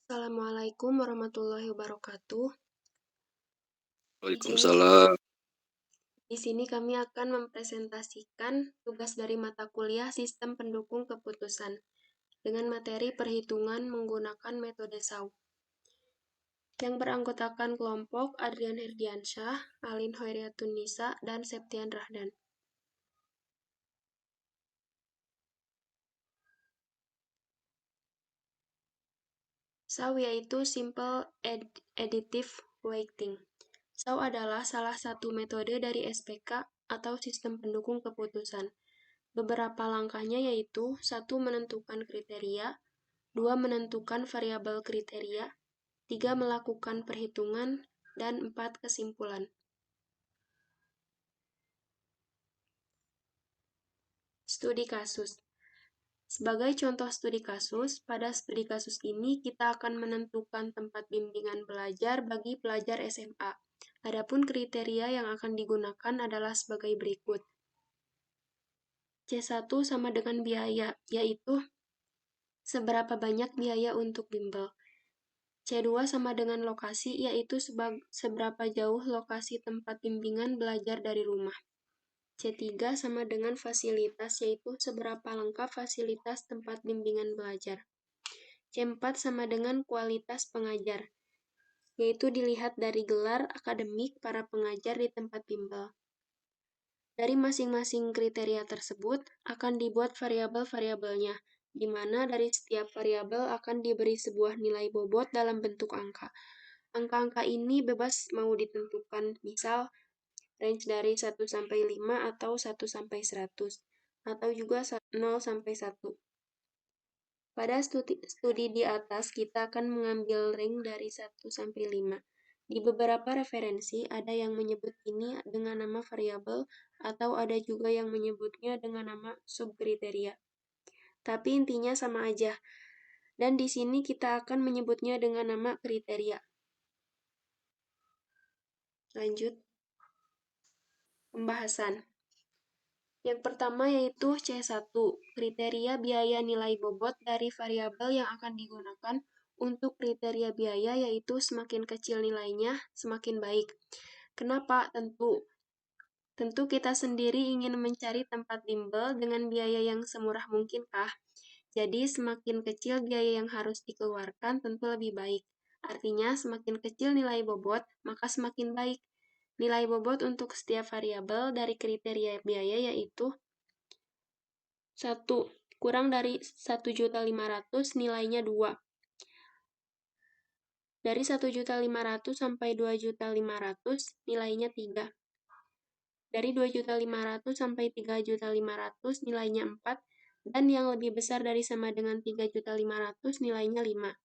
Assalamualaikum warahmatullahi wabarakatuh. Di sini, Waalaikumsalam. di sini kami akan mempresentasikan tugas dari mata kuliah Sistem Pendukung Keputusan dengan materi perhitungan menggunakan metode SAW. Yang beranggotakan kelompok Adrian Herdiansyah, Alin Hoiriatun Nisa, dan Septian Rahdan. SAW yaitu Simple Additive Weighting. SAW adalah salah satu metode dari SPK atau Sistem Pendukung Keputusan. Beberapa langkahnya yaitu 1. Menentukan kriteria, 2. Menentukan variabel kriteria, 3. Melakukan perhitungan, dan 4. Kesimpulan. Studi kasus. Sebagai contoh studi kasus, pada studi kasus ini kita akan menentukan tempat bimbingan belajar bagi pelajar SMA. Adapun kriteria yang akan digunakan adalah sebagai berikut. C1 sama dengan biaya, yaitu seberapa banyak biaya untuk bimbel. C2 sama dengan lokasi, yaitu seberapa jauh lokasi tempat bimbingan belajar dari rumah. C3 sama dengan fasilitas, yaitu seberapa lengkap fasilitas tempat bimbingan belajar. C4 sama dengan kualitas pengajar, yaitu dilihat dari gelar akademik para pengajar di tempat bimbel. Dari masing-masing kriteria tersebut akan dibuat variabel-variabelnya, di mana dari setiap variabel akan diberi sebuah nilai bobot dalam bentuk angka. Angka-angka ini bebas mau ditentukan, misal range dari 1 sampai 5 atau 1 sampai 100, atau juga 0 sampai 1. Pada studi di atas, kita akan mengambil range dari 1 sampai 5. Di beberapa referensi, ada yang menyebut ini dengan nama variabel, atau ada juga yang menyebutnya dengan nama subkriteria. Tapi intinya sama aja. Dan di sini kita akan menyebutnya dengan nama kriteria. Lanjut. Pembahasan. Yang pertama yaitu C1, kriteria biaya nilai bobot dari variabel yang akan digunakan. Untuk kriteria biaya yaitu semakin kecil nilainya, semakin baik. Kenapa? Tentu kita sendiri ingin mencari tempat bimbel dengan biaya yang semurah mungkin kah? Jadi semakin kecil biaya yang harus dikeluarkan tentu lebih baik. Artinya semakin kecil nilai bobot, maka semakin baik. Nilai bobot untuk setiap variabel dari kriteria biaya yaitu 1. Kurang dari 1.500.000 nilainya 2. Dari 1.500.000 sampai 2.500.000 nilainya 3. Dari 2.500.000 sampai 3.500.000 nilainya 4. Dan yang lebih besar dari sama dengan 3.500.000 nilainya 5.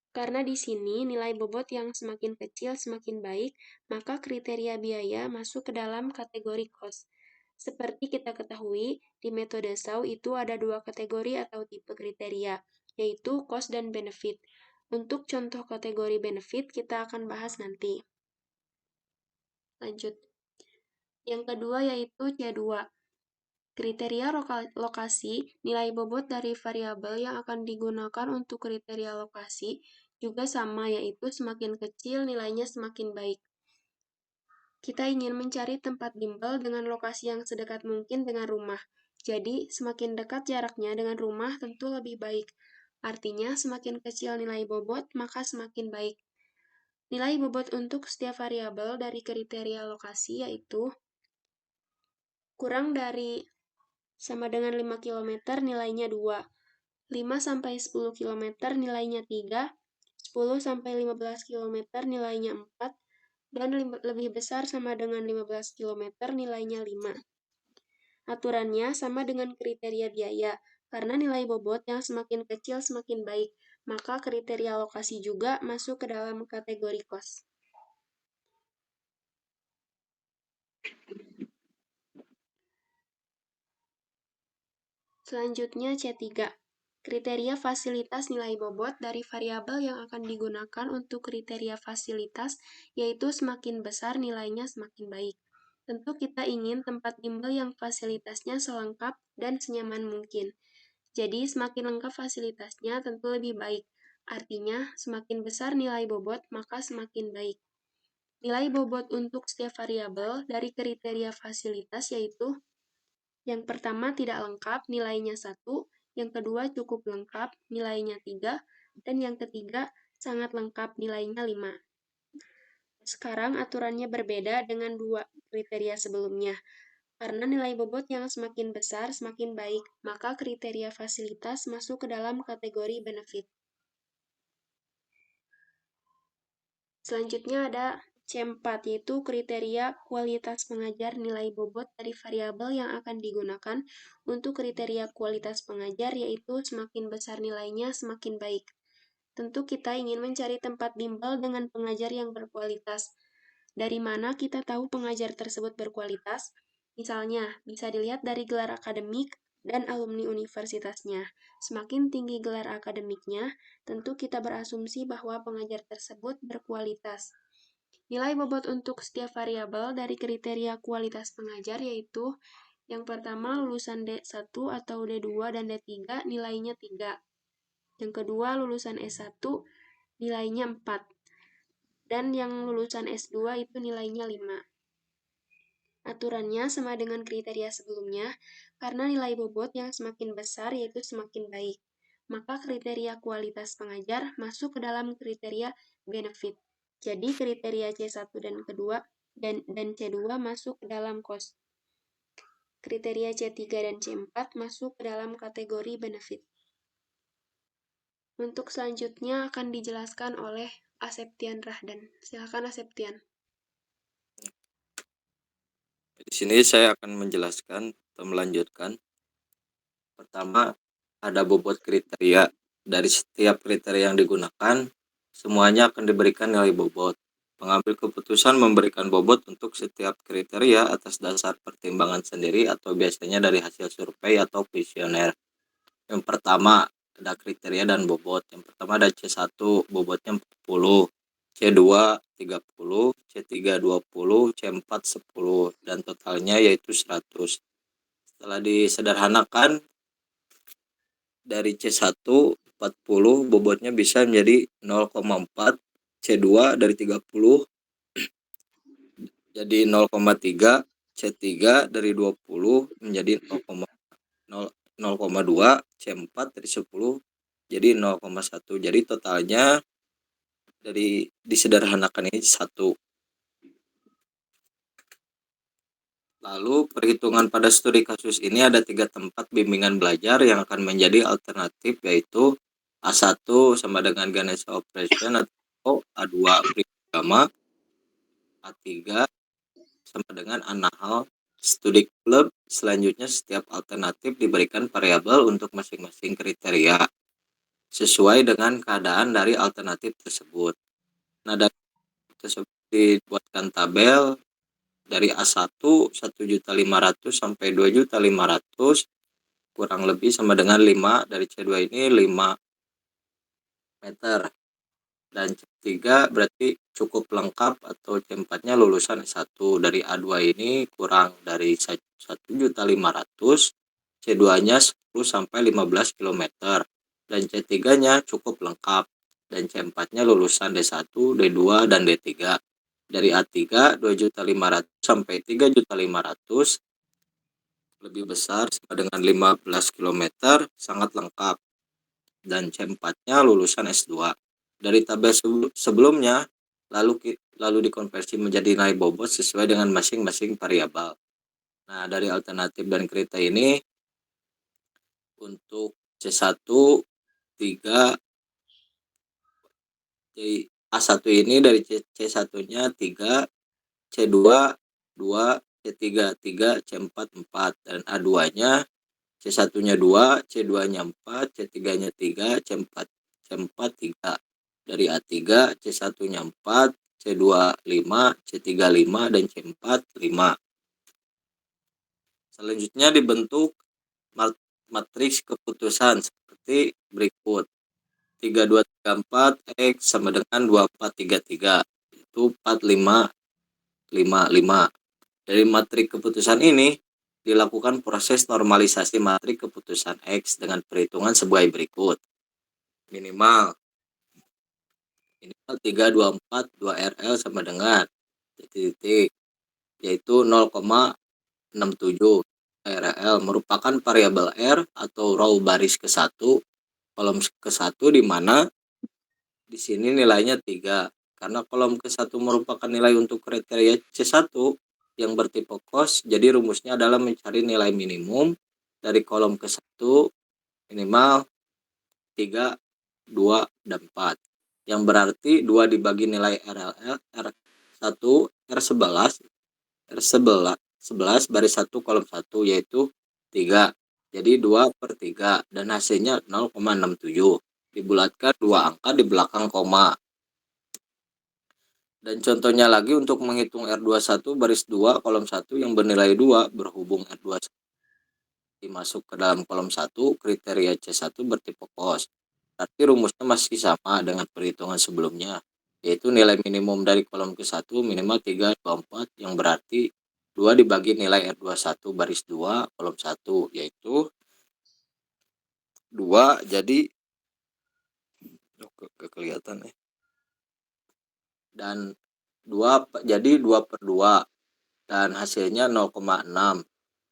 Karena di sini nilai bobot yang semakin kecil semakin baik, maka kriteria biaya masuk ke dalam kategori cost. Seperti kita ketahui, di metode SAW itu ada 2 kategori atau tipe kriteria, yaitu cost dan benefit. Untuk contoh kategori benefit kita akan bahas nanti. Lanjut. Yang kedua yaitu C2. Kriteria lokasi, nilai bobot dari variabel yang akan digunakan untuk kriteria lokasi juga sama, yaitu semakin kecil nilainya semakin baik. Kita ingin mencari tempat bimbel dengan lokasi yang sedekat mungkin dengan rumah. Jadi, semakin dekat jaraknya dengan rumah tentu lebih baik. Artinya, semakin kecil nilai bobot, maka semakin baik. Nilai bobot untuk setiap variabel dari kriteria lokasi yaitu kurang dari sama dengan 5 km nilainya 2. 5 sampai 10 km nilainya 3. 10 sampai 15 km nilainya 4. Dan lebih besar sama dengan 15 km nilainya 5. Aturannya sama dengan kriteria biaya, karena nilai bobot yang semakin kecil semakin baik, maka kriteria lokasi juga masuk ke dalam kategori cost. Selanjutnya C3. Kriteria fasilitas nilai bobot dari variabel yang akan digunakan untuk kriteria fasilitas, yaitu semakin besar nilainya semakin baik. Tentu kita ingin tempat bimbel yang fasilitasnya selengkap dan senyaman mungkin. Jadi semakin lengkap fasilitasnya tentu lebih baik. Artinya, semakin besar nilai bobot, maka semakin baik. Nilai bobot untuk setiap variabel dari kriteria fasilitas yaitu yang pertama tidak lengkap, nilainya 1, yang kedua cukup lengkap, nilainya 3, dan yang ketiga sangat lengkap, nilainya 5. Sekarang aturannya berbeda dengan dua kriteria sebelumnya. Karena nilai bobot yang semakin besar semakin baik, maka kriteria fasilitas masuk ke dalam kategori benefit. Selanjutnya ada C4, yaitu kriteria kualitas pengajar nilai bobot dari variabel yang akan digunakan untuk kriteria kualitas pengajar, yaitu semakin besar nilainya semakin baik. Tentu kita ingin mencari tempat bimbel dengan pengajar yang berkualitas. Dari mana kita tahu pengajar tersebut berkualitas? Misalnya, bisa dilihat dari gelar akademik dan alumni universitasnya. Semakin tinggi gelar akademiknya, tentu kita berasumsi bahwa pengajar tersebut berkualitas. Nilai bobot untuk setiap variabel dari kriteria kualitas pengajar yaitu yang pertama lulusan D1 atau D2 dan D3 nilainya 3. Yang kedua lulusan S1 nilainya 4. Dan yang lulusan S2 itu nilainya 5. Aturannya sama dengan kriteria sebelumnya, karena nilai bobot yang semakin besar yaitu semakin baik. Maka kriteria kualitas pengajar masuk ke dalam kriteria benefit. Jadi kriteria C1 dan kedua dan C2 masuk ke dalam cost. Kriteria C3 dan C4 masuk ke dalam kategori benefit. Untuk selanjutnya akan dijelaskan oleh Aseptian Rahdan. Silakan Aseptian. Di sini saya akan menjelaskan atau melanjutkan. Pertama, ada bobot kriteria. Dari setiap kriteria yang digunakan, semuanya akan diberikan nilai bobot. Pengambil keputusan memberikan bobot untuk setiap kriteria atas dasar pertimbangan sendiri atau biasanya dari hasil survei atau kuesioner. Yang pertama, ada kriteria dan bobot. Yang pertama ada C1, bobotnya 40. C2 30, C3 20, C4 10 dan totalnya yaitu 100. Setelah disederhanakan dari C1 40 bobotnya bisa menjadi 0,4, C2 dari 30 jadi 0,3, C3 dari 20 menjadi 0,2, C4 dari 10 jadi 0,1. Jadi totalnya dari disederhanakan ini 1. Lalu perhitungan pada studi kasus ini ada 3 tempat bimbingan belajar yang akan menjadi alternatif, yaitu A1 sama dengan Ganesha Operation atau A2 Prima, A3 sama dengan Anahal Studi Club. Selanjutnya setiap alternatif diberikan variabel untuk masing-masing kriteria sesuai dengan keadaan dari alternatif tersebut. Nah, dari tersebut dibuatkan tabel dari A1 1.500.000 sampai 2.500.000 kurang lebih sama dengan 5, dari C2 ini 5 meter, dan C3 berarti cukup lengkap atau C4-nya lulusan S1. Dari A2 ini kurang dari 1.500.000, C2-nya 10 sampai 15 km, dan C3-nya cukup lengkap, dan C4-nya lulusan D1, D2, dan D3. Dari A3 2.500.000 sampai 3.500.000 lebih besar sama dengan 15 km, sangat lengkap, dan C4-nya lulusan S2. Dari tabel sebelumnya lalu dikonversi menjadi nilai bobot sesuai dengan masing-masing variabel. Nah, dari alternatif dan kriteria ini untuk C1 3, A1 ini dari C1-nya 3, C2 2, C3 3, C4 4, dan A2-nya C1-nya 2, C2-nya 4, C3-nya 3, C4 3. Dari A3 C1-nya 4, C2 5, C3 5, dan C4 5. Selanjutnya dibentuk matriks keputusan seperti berikut. 3 2 3 4 X sama dengan 2 4 3 3, itu 4 5 5 5. Dari matrik keputusan ini dilakukan proses normalisasi matrik keputusan X dengan perhitungan sebagai berikut. Minimal 324 2RL sama dengan titik, yaitu 0,67 RL merupakan variabel R atau row baris ke-1 kolom ke-1 di mana di sini nilainya 3 karena kolom ke-1 merupakan nilai untuk kriteria C1 yang bertipe kos, jadi rumusnya adalah mencari nilai minimum dari kolom ke-1 minimal 3, 2, dan 4 yang berarti 2 dibagi nilai RLL R1 R11 R11 baris 1 kolom 1 yaitu 3. Jadi 2/3 dan hasilnya 0,67. Dibulatkan dua angka di belakang koma. Dan contohnya lagi untuk menghitung R21 baris 2 kolom 1 yang bernilai 2 berhubung R21 masuk ke dalam kolom 1 kriteria C1 bertipe kos. Berarti rumusnya masih sama dengan perhitungan sebelumnya, yaitu nilai minimum dari kolom ke-1 minimal 3, 2, 4 yang berarti 2 dibagi nilai R21 baris 2 kolom 1 yaitu 2 jadi kelihatan ya. Dan 2 jadi 2/2 dan hasilnya 0,6.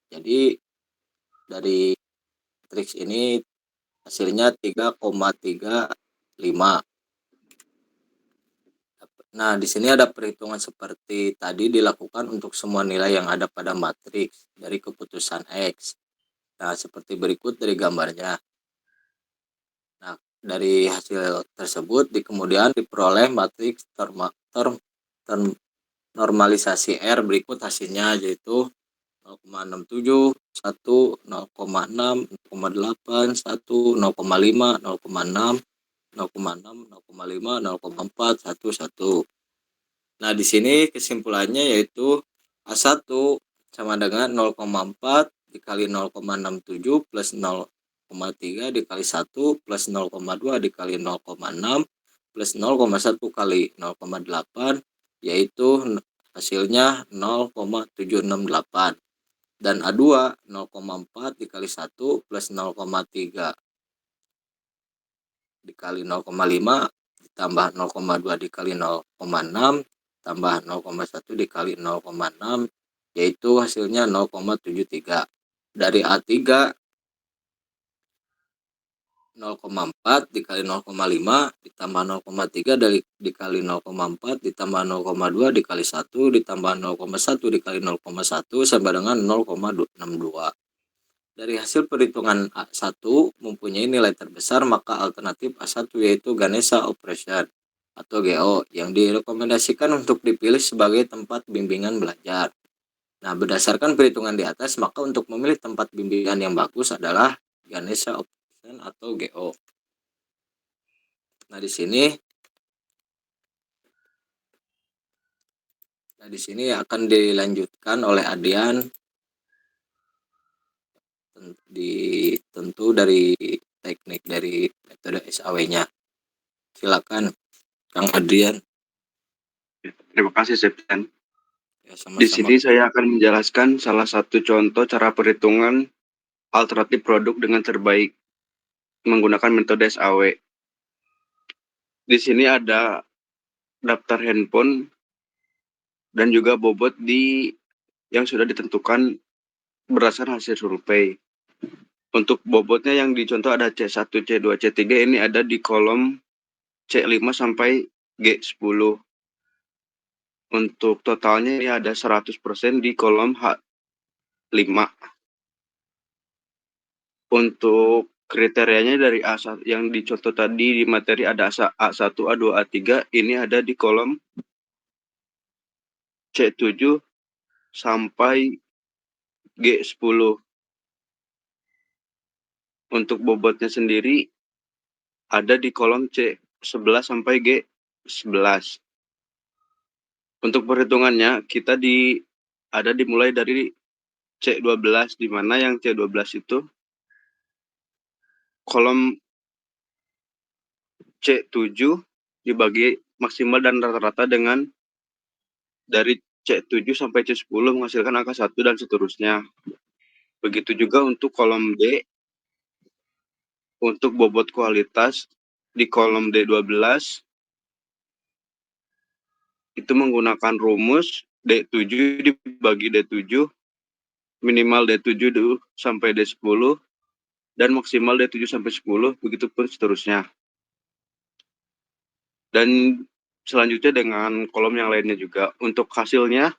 Jadi dari matriks ini hasilnya 3,35. Nah, di sini ada perhitungan seperti tadi dilakukan untuk semua nilai yang ada pada matriks dari keputusan X. Nah, seperti berikut dari gambarnya. Nah, dari hasil tersebut kemudian diperoleh matriks normalisasi R berikut hasilnya yaitu 0,67, 1, 0,6, 0,8, 1, 0,5, 0,6, 0,6, 0,5, 0,4, 1, 1. Nah, di sini kesimpulannya yaitu A1 sama dengan 0,4 dikali 0,67 plus 0,3 dikali 1 plus 0,2 dikali 0,6 plus 0,1 kali 0,8 yaitu hasilnya 0,768. Dan A2 0,4 dikali 1 plus 0,3 dikali 0,5 ditambah 0,2 dikali 0,6 tambah 0,1 dikali 0,6 yaitu hasilnya 0,73. Dari A3 0,4 dikali 0,5 ditambah 0,3 dikali 0,4 ditambah 0,2 dikali 1 ditambah 0,1 dikali 0,1 sama dengan 0,62. Dari hasil perhitungan A1 mempunyai nilai terbesar, maka alternatif A1 yaitu Ganesha Operation atau GO yang direkomendasikan untuk dipilih sebagai tempat bimbingan belajar. Nah, berdasarkan perhitungan di atas, maka untuk memilih tempat bimbingan yang bagus adalah Ganesha Operation atau GO. Nah, di sini akan dilanjutkan oleh Adrian tentu dari teknik dari metode SAW-nya. Silakan Kang Adrian. Terima kasih, Septian. Ya, Di sama-sama. sini saya akan menjelaskan salah satu contoh cara perhitungan alternatif produk dengan terbaik menggunakan metode SAW. Di sini ada daftar handphone dan juga bobot yang sudah ditentukan berdasarkan hasil survei. Untuk bobotnya yang dicontoh ada C1, C2, C3 ini ada di kolom C5 sampai G10. Untuk totalnya ini ada 100% di kolom H5. Untuk kriterianya dari A1 yang dicontoh tadi di materi ada A1, A2, A3, ini ada di kolom C7 sampai G10. Untuk bobotnya sendiri ada di kolom C11 sampai G11. Untuk perhitungannya kita ada dimulai dari C12 di mana yang C12 itu kolom C7 dibagi maksimal dan rata-rata dengan dari C7 sampai C10 menghasilkan angka 1 dan seterusnya. Begitu juga untuk kolom D, untuk bobot kualitas di kolom D12 itu menggunakan rumus D7 dibagi D7, minimal D7 sampai D10, dan maksimal D7 sampai 10, begitu pun seterusnya. Dan selanjutnya dengan kolom yang lainnya juga. Untuk hasilnya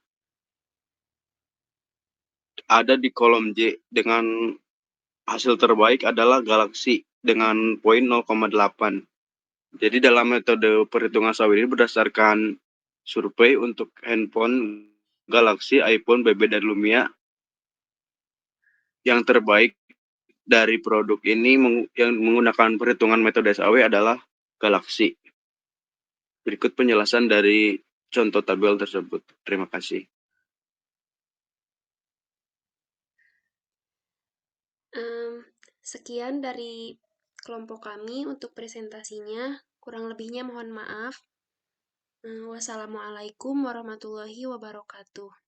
ada di kolom J dengan hasil terbaik adalah Galaxy dengan poin 0,8. Jadi dalam metode perhitungan SAW ini berdasarkan survei untuk handphone Galaxy, iPhone, BB, dan Lumia, yang terbaik dari produk ini yang menggunakan perhitungan metode SAW adalah Galaxy. Berikut penjelasan dari contoh tabel tersebut. Terima kasih. Sekian dari kelompok kami untuk presentasinya. Kurang lebihnya mohon maaf. Wassalamualaikum warahmatullahi wabarakatuh.